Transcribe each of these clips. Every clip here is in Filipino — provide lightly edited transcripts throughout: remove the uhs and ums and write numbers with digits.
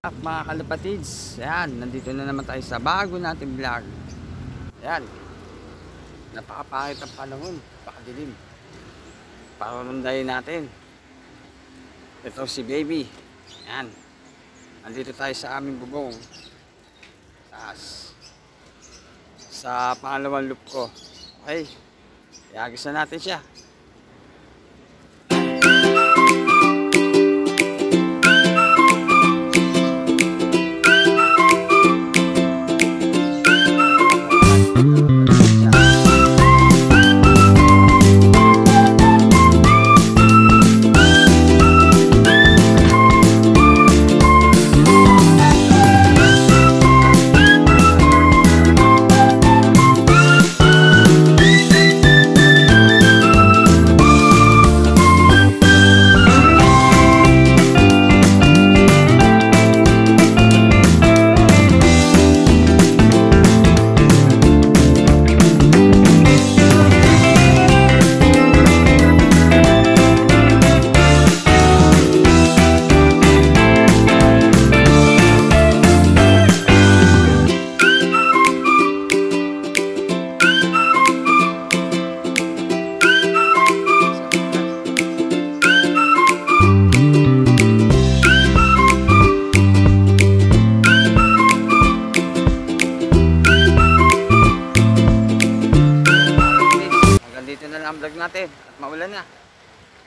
Mga kalapatids, yan, nandito na naman tayo sa bago nating vlog. Yan, napakapangit ang panahon, napakadilim. Pakarundayin natin. Ito si baby. Yan, nandito tayo sa aming bubong. Taas. Sa pangalawang loop ko. Okay, iagis na natin siya. Dito na lang ang vlog natin at maulan na.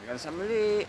Hanggang sa muli.